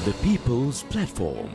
The People's Platform.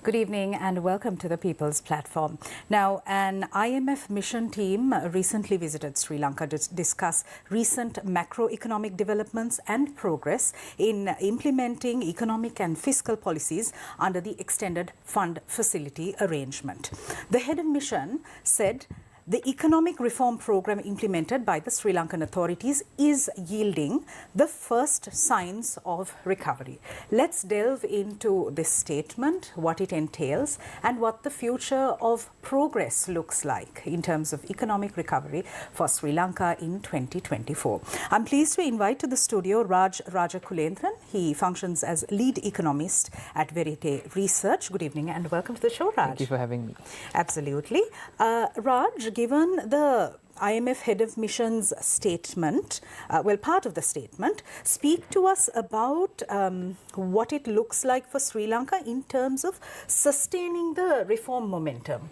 Good evening and welcome to the People's Platform. Now, an IMF mission team recently visited Sri Lanka to discuss recent macroeconomic developments and progress in implementing economic and fiscal policies under the Extended Fund Facility arrangement. The head of mission said the economic reform program implemented by the Sri Lankan authorities is yielding the first signs of recovery. Let's delve into this statement, what it entails, and what the future of progress looks like in terms of economic recovery for Sri Lanka in 2024. I'm pleased to invite to the studio Raj Rajakulendran. He functions as lead economist at Verite Research. Good evening and welcome to the show, Raj. Thank you for having me. Absolutely. Raj, given the IMF head of mission's statement, part of the statement, speak to us about what it looks like for Sri Lanka in terms of sustaining the reform momentum.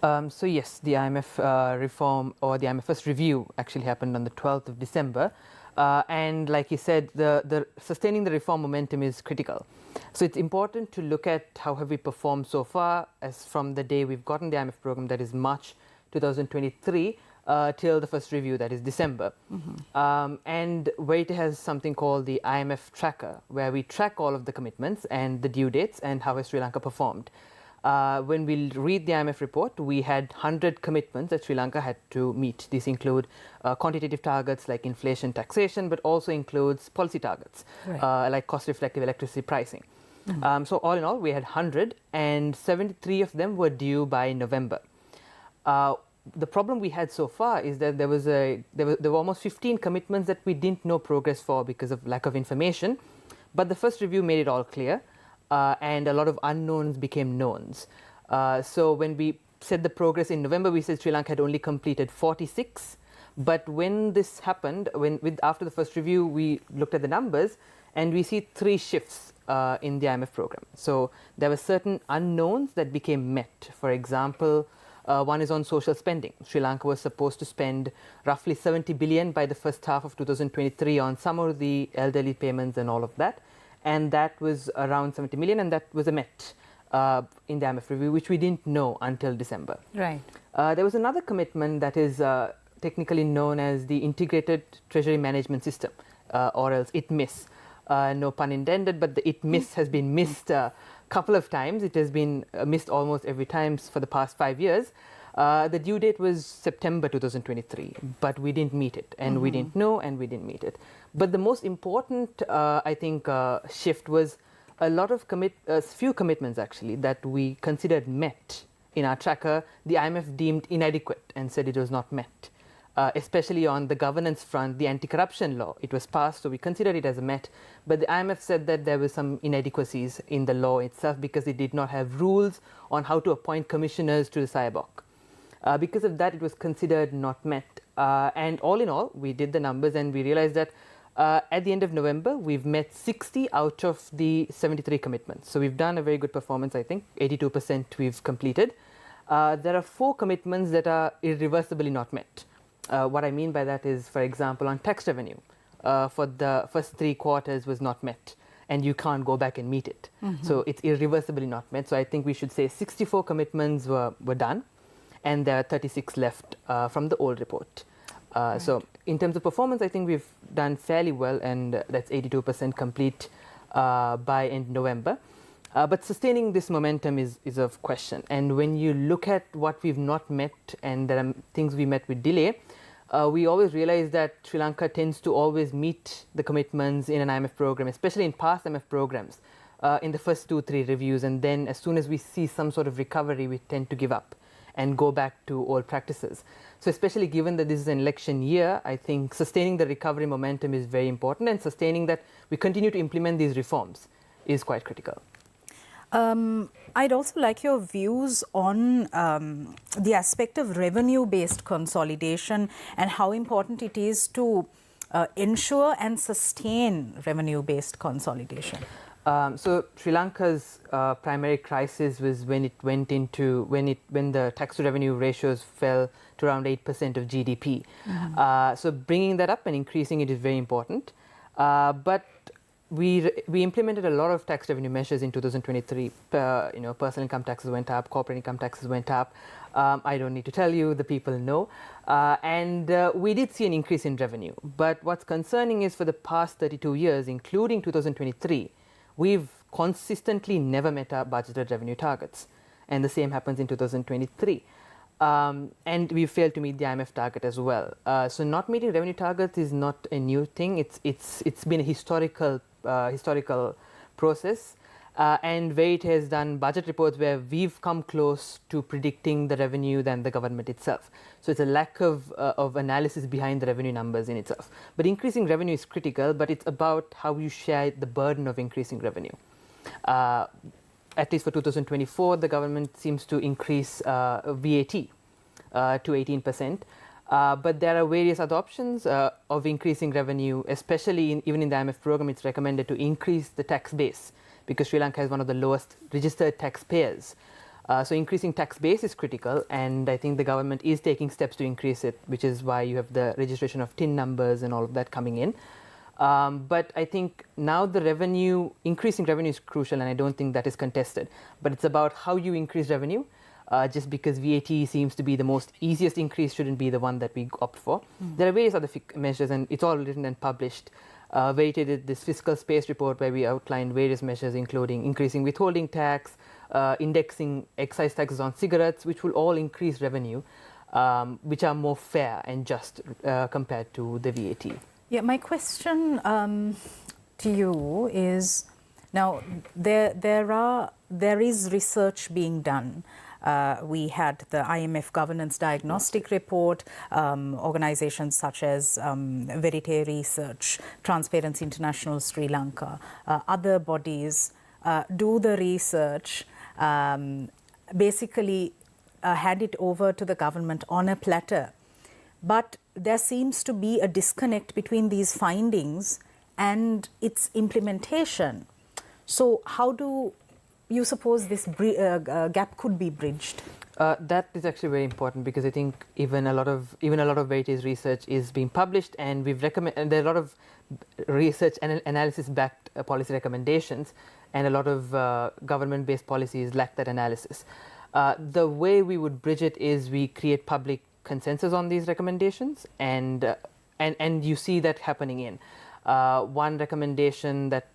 So yes, the IMF reform or the IMF first review actually happened on the 12th of December. And like you said, the sustaining the reform momentum is critical. So it's important to look at how have we performed so far as from the day we've gotten the IMF program, that is March 2023, till the first review, that is December. And Verite has something called the IMF tracker, where we track all of the commitments and the due dates and how has Sri Lanka performed. When we read the IMF report, we had 100 commitments that Sri Lanka had to meet. These include quantitative targets like inflation taxation, but also includes policy targets, like cost-reflective electricity pricing. So all in all, we had 100 and 73 of them were due by November. The problem we had so far is that there were almost 15 commitments that we didn't know progress for because of lack of information. But the first review made it all clear, and a lot of unknowns became knowns. So when we said the progress in November, we said Sri Lanka had only completed 46. But when this happened, after the first review, we looked at the numbers and we see 3 shifts in the IMF program. So there were certain unknowns that became met. For example, one is on social spending. Sri Lanka was supposed to spend roughly 70 billion by the first half of 2023 on some of the elderly payments and all of that. And that was around 70 million, and that was a met in the IMF review, which we didn't know until December. Right. There was another commitment that is technically known as the Integrated Treasury Management System, or else ITMIS. No pun intended, but the ITMIS has been missed couple of times. It has been missed almost every time for the past 5 years. The due date was September 2023, but we didn't meet it, and we didn't know, and we didn't meet it. But the most important, I think, shift was a lot of few commitments actually that we considered met in our tracker. The IMF deemed inadequate and said it was not met. Especially on the governance front, the anti-corruption law, it was passed, so we considered it as a met. But the IMF said that there were some inadequacies in the law itself because it did not have rules on how to appoint commissioners to the SIBOC. Because of that, it was considered not met. And all in all, we did the numbers and we realized that at the end of November, we've met 60 out of the 73 commitments. So we've done a very good performance, I think. 82% we've completed. There are 4 commitments that are irreversibly not met. What I mean by that is, for example, on tax revenue, for the first 3 quarters was not met, and you can't go back and meet it. So it's irreversibly not met. So I think we should say 64 commitments were done, and there are 36 left from the old report. So in terms of performance, I think we've done fairly well, and that's 82% complete by end November. But sustaining this momentum is of question. And when you look at what we've not met, and there are things we met with delay, we always realize that Sri Lanka tends to always meet the commitments in an IMF program, especially in past IMF programs, in the first 2-3 reviews. And then as soon as we see some sort of recovery, we tend to give up and go back to old practices. So especially given that this is an election year, I think sustaining the recovery momentum is very important, and sustaining that we continue to implement these reforms is quite critical. I'd also like your views on the aspect of revenue-based consolidation and how important it is to ensure and sustain revenue-based consolidation. So Sri Lanka's primary crisis was when the tax to revenue ratios fell to around 8% of GDP. So bringing that up and increasing it is very important. But we implemented a lot of tax revenue measures in 2023. Personal income taxes went up, corporate income taxes went up. I don't need to tell you, the people know. And we did see an increase in revenue. But what's concerning is for the past 32 years, including 2023, we've consistently never met our budgeted revenue targets. And the same happens in 2023. And we failed to meet the IMF target as well. So not meeting revenue targets is not a new thing. It's been a historical process. And Wait has done budget reports where we've come close to predicting the revenue than the government itself. So it's a lack of analysis behind the revenue numbers in itself. But increasing revenue is critical, but it's about how you share the burden of increasing revenue. At least for 2024, the government seems to increase VAT to 18%. But there are various other options of increasing revenue, especially even in the IMF program. It's recommended to increase the tax base because Sri Lanka is one of the lowest registered taxpayers. So increasing tax base is critical, and I think the government is taking steps to increase it, which is why you have the registration of TIN numbers and all of that coming in. But I think now increasing revenue is crucial, and I don't think that is contested. But it's about how you increase revenue. Just because VAT seems to be the most easiest increase shouldn't be the one that we opt for. There are various other measures, and it's all written and published. Wait did this fiscal space report where we outlined various measures, including increasing withholding tax, indexing excise taxes on cigarettes, which will all increase revenue, which are more fair and just compared to the VAT. Yeah, my question to you is, now there is research being done. We had the IMF Governance Diagnostic report, organizations such as Verite Research, Transparency International Sri Lanka, other bodies do the research, basically hand it over to the government on a platter. But there seems to be a disconnect between these findings and its implementation. So how do you suppose this gap could be bridged? That is actually very important, because I think even a lot of Verite's research is being published, and there are a lot of research and analysis-backed policy recommendations, and a lot of government-based policies lack that analysis. The way we would bridge it is we create public consensus on these recommendations, and you see that happening in one recommendation that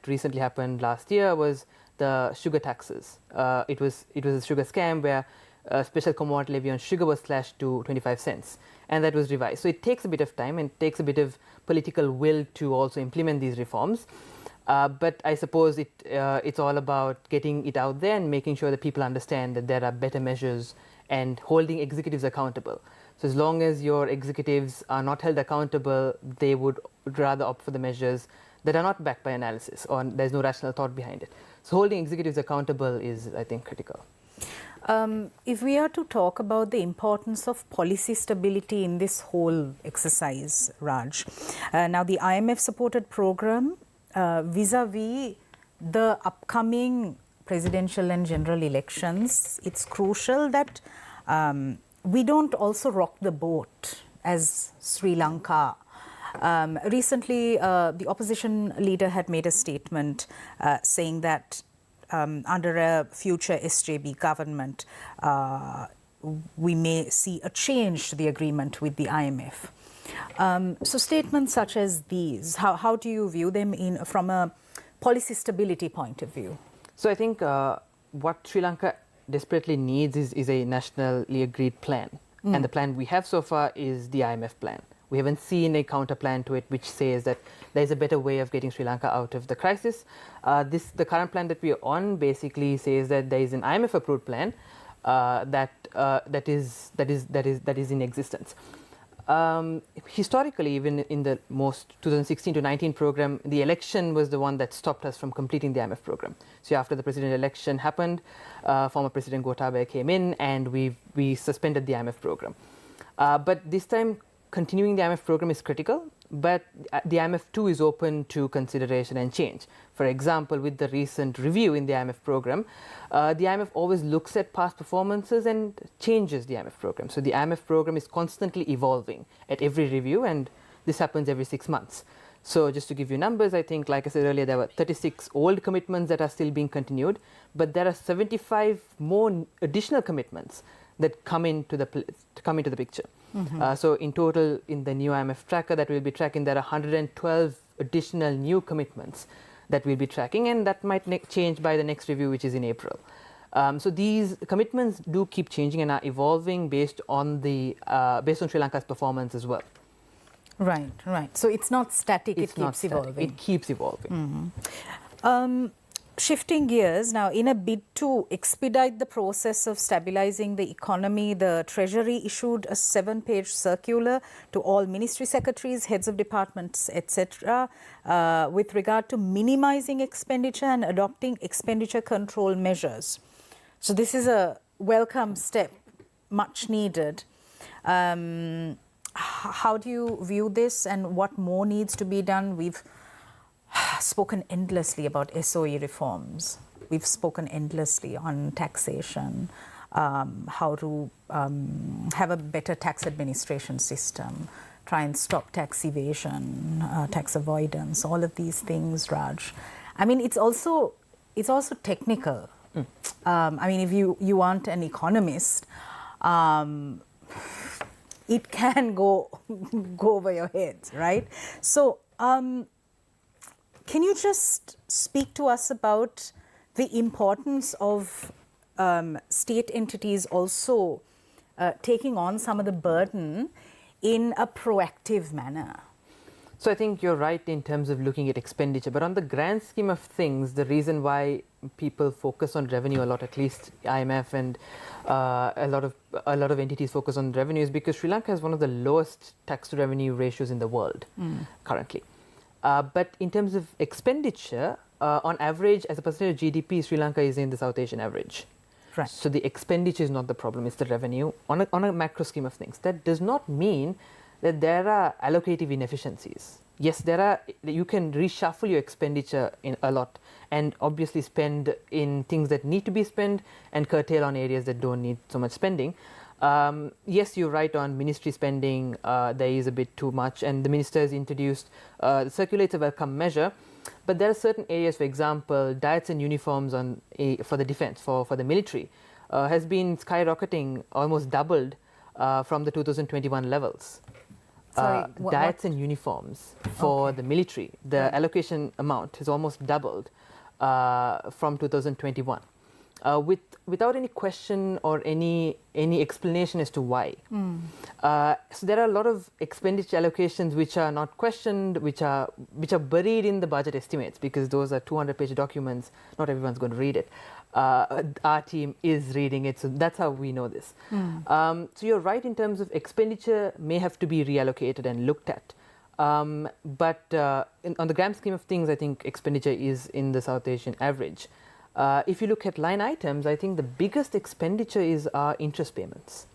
recently happened last year was the sugar taxes. It was a sugar scam where a special commodity levy on sugar was slashed to 25 cents, and that was revised. So it takes a bit of time and takes a bit of political will to also implement these reforms. But I suppose it's all about getting it out there and making sure that people understand that there are better measures and holding executives accountable. So as long as your executives are not held accountable, they would rather opt for the measures that are not backed by analysis, or there's no rational thought behind it. So holding executives accountable is, I think, critical. If we are to talk about the importance of policy stability in this whole exercise, Raj, now the IMF-supported program vis-a-vis the upcoming presidential and general elections, it's crucial that we don't also rock the boat as Sri Lanka. Recently, the opposition leader had made a statement saying that under a future SJB government, we may see a change to the agreement with the IMF. So statements such as these, how do you view them from a policy stability point of view? So I think what Sri Lanka desperately needs is a nationally agreed plan. And the plan we have so far is the IMF plan. We haven't seen a counter plan to it which says that there's a better way of getting Sri Lanka out of the crisis. The current plan that we are on basically says that there is an IMF approved plan that is in existence. Historically, even in the most 2016 to 19 program, the election was the one that stopped us from completing the IMF program. So after the presidential election happened, former President Gotabaya came in, and we suspended the IMF program. But this time, continuing the IMF program is critical, but the IMF too is open to consideration and change. For example, with the recent review in the IMF program, the IMF always looks at past performances and changes the IMF program. So the IMF program is constantly evolving at every review, and this happens every 6 months. So just to give you numbers, I think, like I said earlier, there were 36 old commitments that are still being continued, but there are 75 more additional commitments that come into the picture. So in total, in the new IMF tracker that we'll be tracking, there are 112 additional new commitments that we'll be tracking, and that might change by the next review, which is in April. So these commitments do keep changing and are evolving based on Sri Lanka's performance as well. Right. So it's not static, it keeps evolving. It keeps evolving. Shifting gears now, in a bid to expedite the process of stabilizing the economy, the Treasury issued a 7-page circular to all ministry secretaries, heads of departments, etc., with regard to minimizing expenditure and adopting expenditure control measures. So this is a welcome step, much needed. How do you view this, and what more needs to be done? We've spoken endlessly about SOE reforms. We've spoken endlessly on taxation, how to have a better tax administration system, try and stop tax evasion, tax avoidance, all of these things, Raj. I mean, it's also technical. I mean, if you aren't an economist, it can go over your heads, right? So, can you just speak to us about the importance of state entities also taking on some of the burden in a proactive manner? So I think you're right in terms of looking at expenditure, but on the grand scheme of things, the reason why people focus on revenue a lot, at least IMF and a lot of entities focus on revenue, is because Sri Lanka has one of the lowest tax to revenue ratios in the world currently. But in terms of expenditure, on average, as a percentage of GDP, Sri Lanka is in the South Asian average. Right. So the expenditure is not the problem, it's the revenue on a macro scheme of things. That does not mean that there are allocative inefficiencies. Yes, you can reshuffle your expenditure in a lot and obviously spend in things that need to be spent and curtail on areas that don't need so much spending. Yes, you're right on ministry spending, there is a bit too much, and the minister has introduced, circulates a welcome measure, but there are certain areas, for example, diets and uniforms for the defense, for the military, has been skyrocketing, almost doubled from the 2021 levels. Sorry, diets and uniforms for the military, the allocation amount has almost doubled from 2021. Without any question or any explanation as to why. So there are a lot of expenditure allocations which are not questioned, which are buried in the budget estimates, because those are 200-page documents. Not everyone's going to read it. Our team is reading it, so that's how we know this. So you're right in terms of expenditure may have to be reallocated and looked at. But on the grand scheme of things, I think expenditure is in the South Asian average. If you look at line items, I think the biggest expenditure is our interest payments.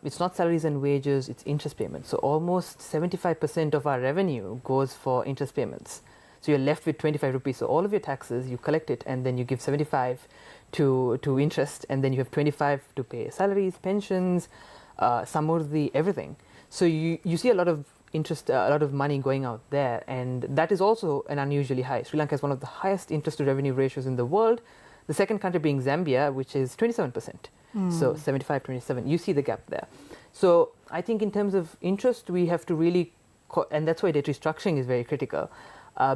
It's not salaries and wages, it's interest payments. So almost 75% of our revenue goes for interest payments. So you're left with 25 rupees. So all of your taxes, you collect it, and then you give 75 to interest, and then you have 25 to pay salaries, pensions, samurdhi, everything. So you see a lot of interest, a lot of money going out there, and that is also an unusually high. Sri Lanka has one of the highest interest to revenue ratios in the world. The second country being Zambia, which is 27%. So 75, 27. You see the gap there. So I think in terms of interest, we have to really, and that's why debt restructuring is very critical.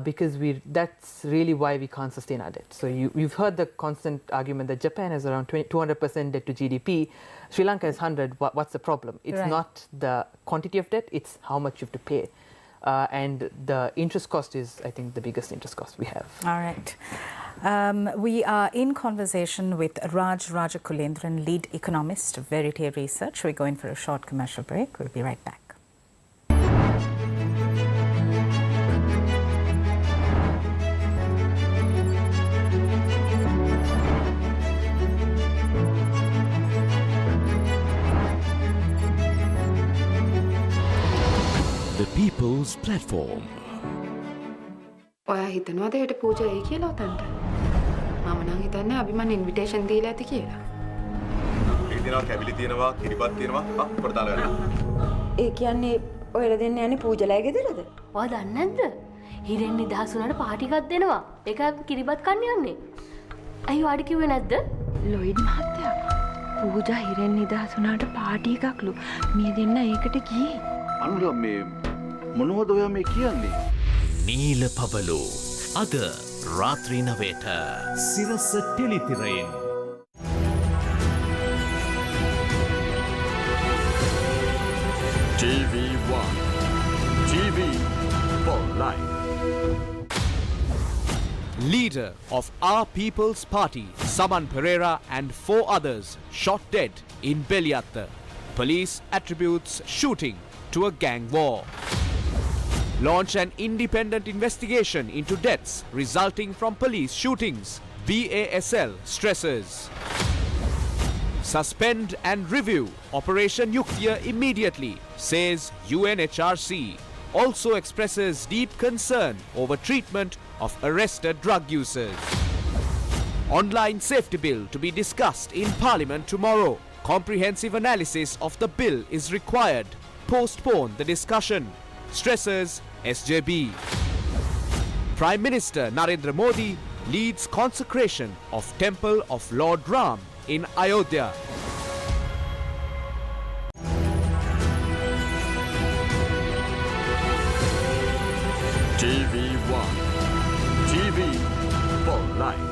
Because that's really why we can't sustain our debt. So you've heard the constant argument that Japan has around 200% debt to GDP. Sri Lanka is 100. What's the problem? It's not the quantity of debt, it's how much you have to pay. And the interest cost is, I think, the biggest interest cost we have. All right. We are in conversation with Raj Rajakulendran, lead economist of Verite Research. We're going for a short commercial break. We'll be right back. The People's Platform. ඔයා හිතනවාද ඒට පූජා එයි කියලා උතන්ට? මම නම් හිතන්නේ අභිමන් invitation දීලා ඇති කියලා. ඒක දිනවා කැබිලි තියෙනවා, කිරිබත් තියෙනවා. පොඩ දාලා ගන්න. ඒ කියන්නේ ඔයලා දෙන්න යන්නේ පූජලයි ගෙදරද? ඔයා දන්නේ නැද්ද? හිරෙන් නිදහස් වුණාට පාටි එකක් දෙනවා. ඒක කිරිබත් කන්න යන්නේ. ඇයි ඔයාට කිව්වේ නැද්ද? ලොයිඩ් මහත්තයා පූජා හිරෙන් නිදහස් වුණාට පාටි එකක්ලු. මේ දෙන්න ඒකට ගියේ. අනුලා මේ මොනවද ඔයා මේ කියන්නේ? නීල පබලු අද රාත්‍රී 9ට සිරස ටෙලිතිරයෙන්. TV1 TV for life. Leader of Our People's Party, Saman Pereira and 4 others shot dead in Beliatta. Police attributes shooting to a gang war. Launch an independent investigation into deaths resulting from police shootings. BASL stresses. Suspend and review Operation Yuktiya immediately, says UNHRC. Also expresses deep concern over treatment of arrested drug users. Online safety bill to be discussed in Parliament tomorrow. Comprehensive analysis of the bill is required. Postpone the discussion, stresses SJB. Prime Minister Narendra Modi leads consecration of Temple of Lord Ram in Ayodhya. TV1 TV for life.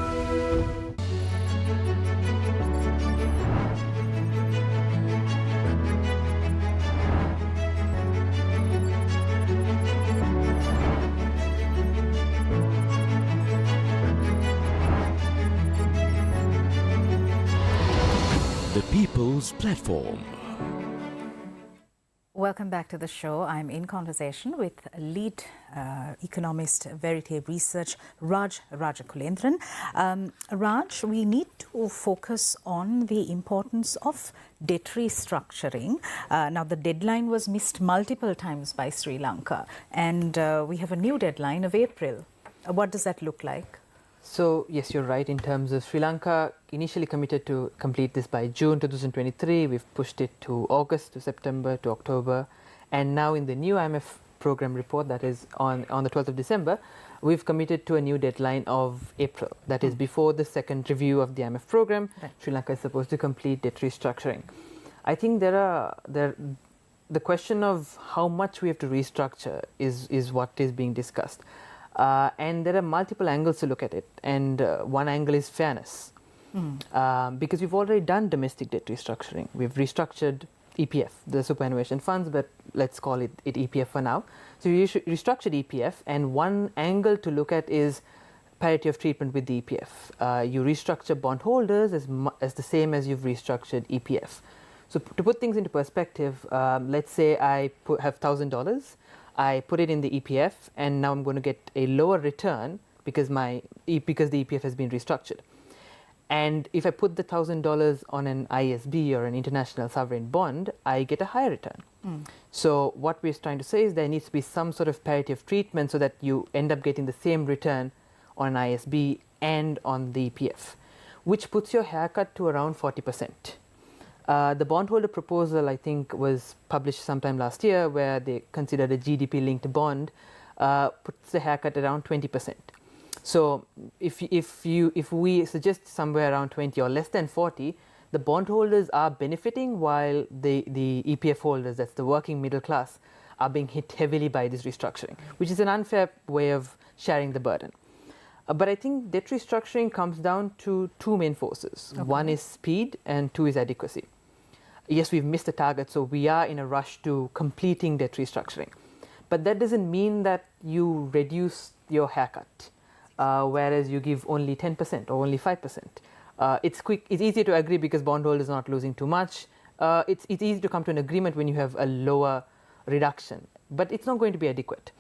The People's Platform. Welcome back to the show. I'm in conversation with lead economist, Verite Research, Raj Rajakulendran. Raj, we need to focus on the importance of debt restructuring. Now, the deadline was missed multiple times by Sri Lanka, and we have a new deadline of April. What does that look like? So, yes, you're right in terms of Sri Lanka initially committed to complete this by June 2023. We've pushed it to August, to September, to October. And now in the new IMF program report that is on the 12th of December, we've committed to a new deadline of April. That is before the second review of the IMF program. Right. Sri Lanka is supposed to complete debt restructuring. I think the question of how much we have to restructure is what is being discussed. And there are multiple angles to look at it, and one angle is fairness, because we've already done domestic debt restructuring. We've restructured EPF, the superannuation funds, but let's call it EPF for now. So we restructured EPF, and one angle to look at is parity of treatment with the EPF. You restructure bondholders as the same as you've restructured EPF. So to put things into perspective, let's say I have $1,000. I put it in the EPF, and now I'm going to get a lower return because the EPF has been restructured. And if I put the $1,000 on an ISB or an international sovereign bond, I get a higher return. So what we're trying to say is there needs to be some sort of parity of treatment so that you end up getting the same return on an ISB and on the EPF, which puts your haircut to around 40%. The bondholder proposal, I think, was published sometime last year, where they considered a GDP-linked bond puts the haircut around 20%. So if we suggest somewhere around 20 or less than 40, the bondholders are benefiting while the EPF holders, that's the working middle class, are being hit heavily by this restructuring, which is an unfair way of sharing the burden. But I think debt restructuring comes down to two main forces. Okay. One is speed and two is adequacy. Yes, we've missed the target, so we are in a rush to completing debt restructuring. But that doesn't mean that you reduce your haircut, whereas you give only 10% or only 5%. It's easy to agree because bondholders are not losing too much. It's easy to come to an agreement when you have a lower reduction, but it's not going to be adequate.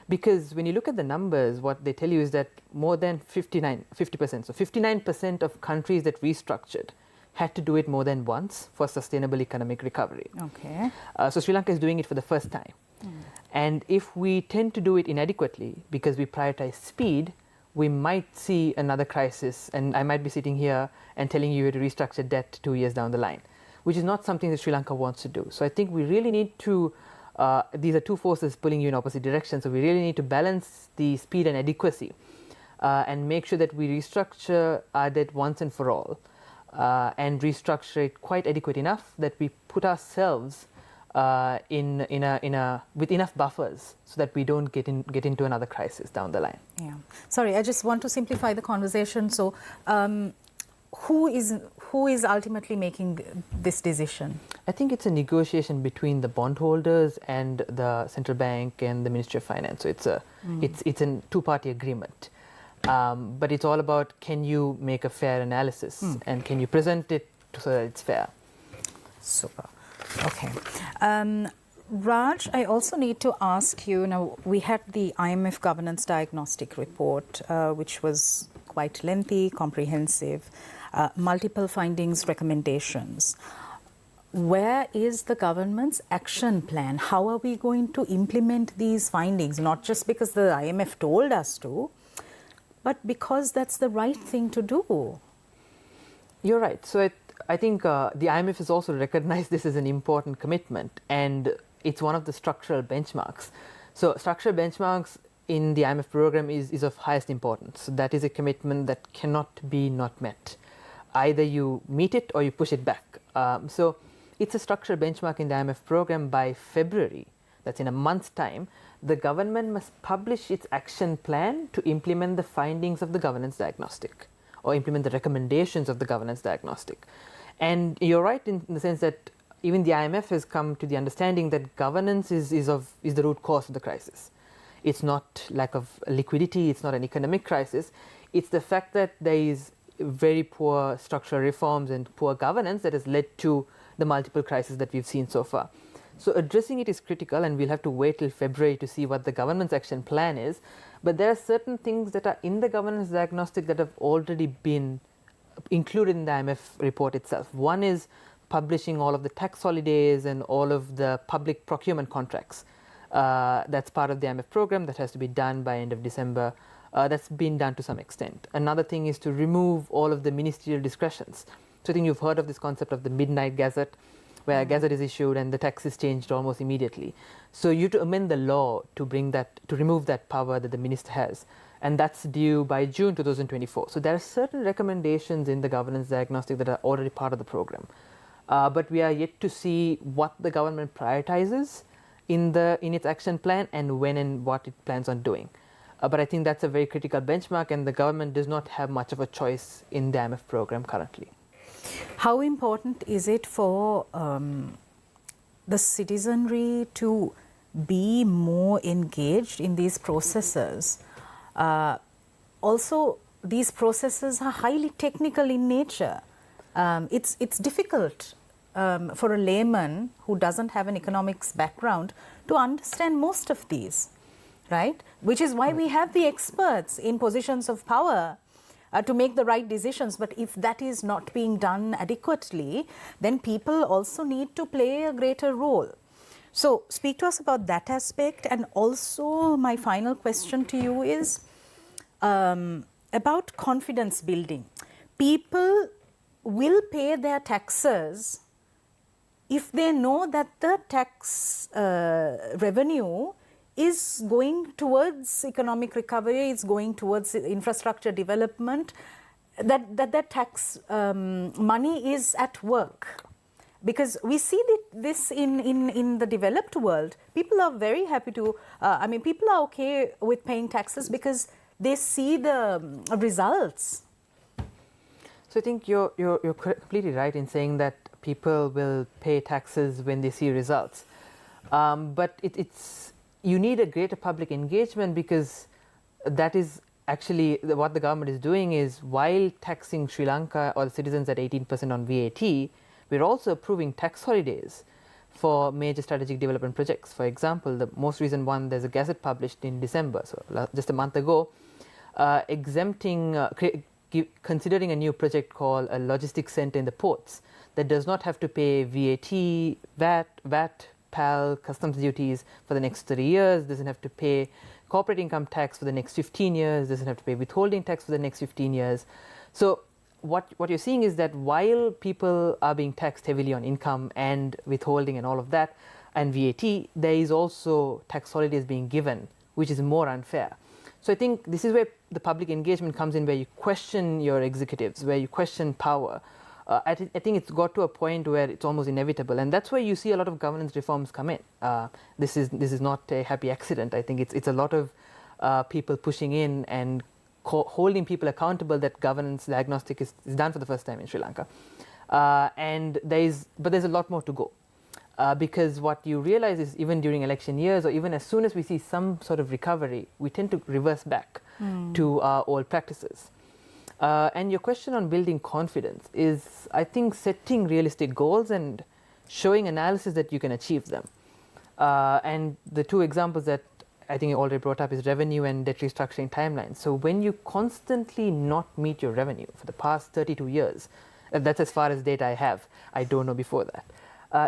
Because when you look at the numbers, what they tell you is that more than 50%, so 59% of countries that restructured had to do it more than once for sustainable economic recovery. Okay. So Sri Lanka is doing it for the first time. And if we tend to do it inadequately because we prioritize speed, we might see another crisis, and I might be sitting here and telling you to restructure debt 2 years down the line, which is not something that Sri Lanka wants to do. So I think we really need to These are two forces pulling you in opposite directions. So we really need to balance the speed and adequacy and make sure that we restructure our debt once and for all and restructure it quite adequate enough that we put ourselves with enough buffers so that we don't get into another crisis down the line. Yeah. Sorry, I just want to simplify the conversation. So, who is ultimately making this decision? I think it's a negotiation between the bondholders and the central bank and the Ministry of Finance. So it's a two-party agreement. But it's all about, can you make a fair analysis and can you present it so that it's fair? Super. Okay. Raj, I also need to ask you, now we had the IMF Governance Diagnostic report, which was quite lengthy, comprehensive, multiple findings, recommendations. Where is the government's action plan? How are we going to implement these findings? Not just because the IMF told us to, but because that's the right thing to do. You're right. So I think the IMF has also recognized this as an important commitment, and it's one of the structural benchmarks. So structural benchmarks in the IMF program is of highest importance. So that is a commitment that cannot be not met. Either you meet it or you push it back. So it's a structural benchmark in the IMF program. By February, that's in a month's time, the government must publish its action plan to implement the findings of the governance diagnostic or implement the recommendations of the governance diagnostic. And you're right in the sense that even the IMF has come to the understanding that governance is the root cause of the crisis. It's not lack of liquidity, it's not an economic crisis, it's the fact that there is very poor structural reforms and poor governance that has led to the multiple crises that we've seen so far. So addressing it is critical, and we'll have to wait till February to see what the government's action plan is. But there are certain things that are in the governance diagnostic that have already been included in the IMF report itself. One is publishing all of the tax holidays and all of the public procurement contracts. That's part of the IMF program that has to be done by end of December. That's been done to some extent. Another thing is to remove all of the ministerial discretions. So I think you've heard of this concept of the midnight gazette, where a gazette is issued and the tax is changed almost immediately. So you have to amend the law to remove that power that the minister has, and that's due by June 2024. So there are certain recommendations in the governance diagnostic that are already part of the program, but we are yet to see what the government prioritizes in its action plan and when and what it plans on doing. But I think that's a very critical benchmark, and the government does not have much of a choice in the IMF program currently. How important is it for the citizenry to be more engaged in these processes? Also, these processes are highly technical in nature. It's difficult for a layman who doesn't have an economics background to understand most of these, right? Which is why we have the experts in positions of power to make the right decisions. But if that is not being done adequately, then people also need to play a greater role. So speak to us about that aspect. And also my final question to you is about confidence building. People will pay their taxes if they know that the tax revenue is going towards economic recovery, it's going towards infrastructure development, that tax money is at work. Because we see this in the developed world. People are very happy to, people are okay with paying taxes because they see the results. So I think you're completely right in saying that people will pay taxes when they see results. But you need a greater public engagement, because that is actually what the government is doing is, while taxing Sri Lanka or the citizens at 18% on VAT, we're also approving tax holidays for major strategic development projects. For example, the most recent one, there's a gazette published in December, so just a month ago, considering a new project called a logistics center in the ports that does not have to pay VAT, PAL, customs duties for the next 30 years, doesn't have to pay corporate income tax for the next 15 years, doesn't have to pay withholding tax for the next 15 years. So what you're seeing is that while people are being taxed heavily on income and withholding and all of that, and VAT, there is also tax holidays being given, which is more unfair. So I think this is where the public engagement comes in, where you question your executives, where you question power. I think it's got to a point where it's almost inevitable, and that's where you see a lot of governance reforms come in. This is not a happy accident. I think it's a lot of people pushing in and holding people accountable that governance diagnostic is done for the first time in Sri Lanka. And there's a lot more to go. Because what you realize is even during election years, or even as soon as we see some sort of recovery, we tend to reverse back to our old practices. And your question on building confidence is, I think, setting realistic goals and showing analysis that you can achieve them. And the two examples that I think you already brought up is revenue and debt restructuring timelines. So when you constantly not meet your revenue for the past 32 years, that's as far as data I have, I don't know before that.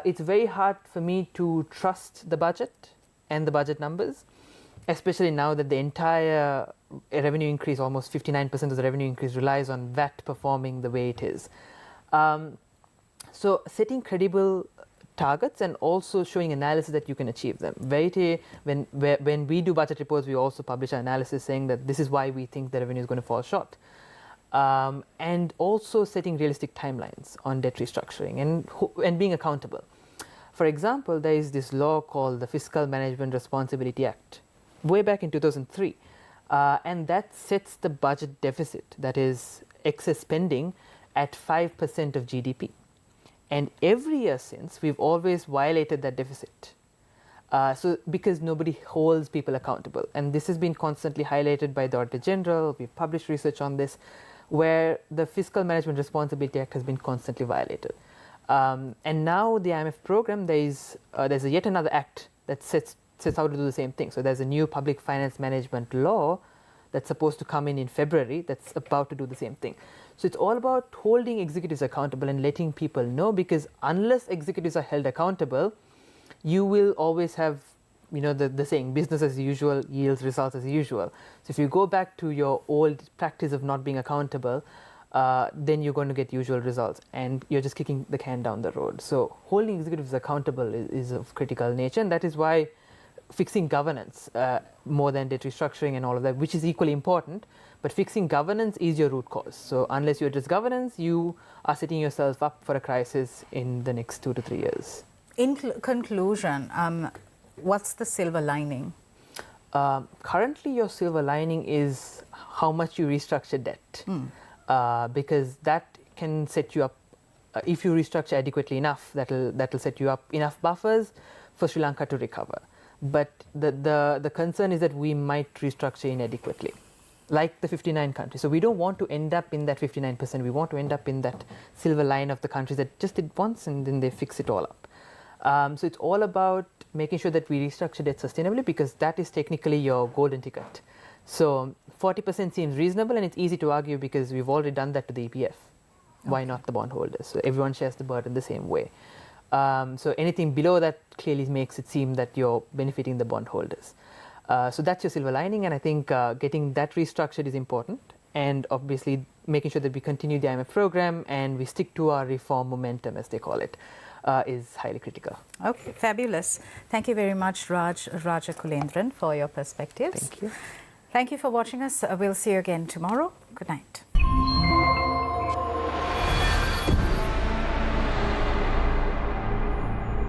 It's very hard for me to trust the budget and the budget numbers, especially now that the entire revenue increase, almost 59% of the revenue increase, relies on VAT performing the way it is. So setting credible targets and also showing analysis that you can achieve them. Verity, when we do budget reports, we also publish an analysis saying that this is why we think the revenue is going to fall short. And also setting realistic timelines on debt restructuring and being accountable. For example, there is this law called the Fiscal Management Responsibility Act, way back in 2003, and that sets the budget deficit, that is excess spending, at 5% of GDP. And every year since, we've always violated that deficit. So because nobody holds people accountable, and this has been constantly highlighted by the Auditor General. We've published research on this, where the Fiscal Management Responsibility Act has been constantly violated. And now the IMF program, there's yet another act that sets out to do the same thing. So there's a new public finance management law that's supposed to come in February that's about to do the same thing. So it's all about holding executives accountable and letting people know, because unless executives are held accountable, you will always have, the saying, business as usual yields results as usual. So if you go back to your old practice of not being accountable, then you're going to get usual results, and you're just kicking the can down the road. So holding executives accountable is of critical nature, and that is why fixing governance, more than debt restructuring and all of that, which is equally important, but fixing governance is your root cause. So unless you address governance, you are setting yourself up for a crisis in the next 2 to 3 years. In conclusion, what's the silver lining? Currently, your silver lining is how much you restructure debt, because that can set you up. If you restructure adequately enough, that'll set you up enough buffers for Sri Lanka to recover. But the concern is that we might restructure inadequately, like the 59 countries. So we don't want to end up in that 59%. We want to end up in that silver line of the countries that just did once and then they fix it all up. So it's all about making sure that we restructure debt sustainably, because that is technically your golden ticket. So 40% seems reasonable, and it's easy to argue because we've already done that to the EPF. Why not the bondholders? So everyone shares the burden the same way. So anything below that clearly makes it seem that you're benefiting the bondholders. So that's your silver lining, and I think getting that restructured is important, and obviously making sure that we continue the IMF program and we stick to our reform momentum, as they call it, is highly critical. Okay, fabulous. Thank you very much, Raj Rajakulendran, for your perspectives. Thank you. Thank you for watching us. We'll see you again tomorrow. Good night.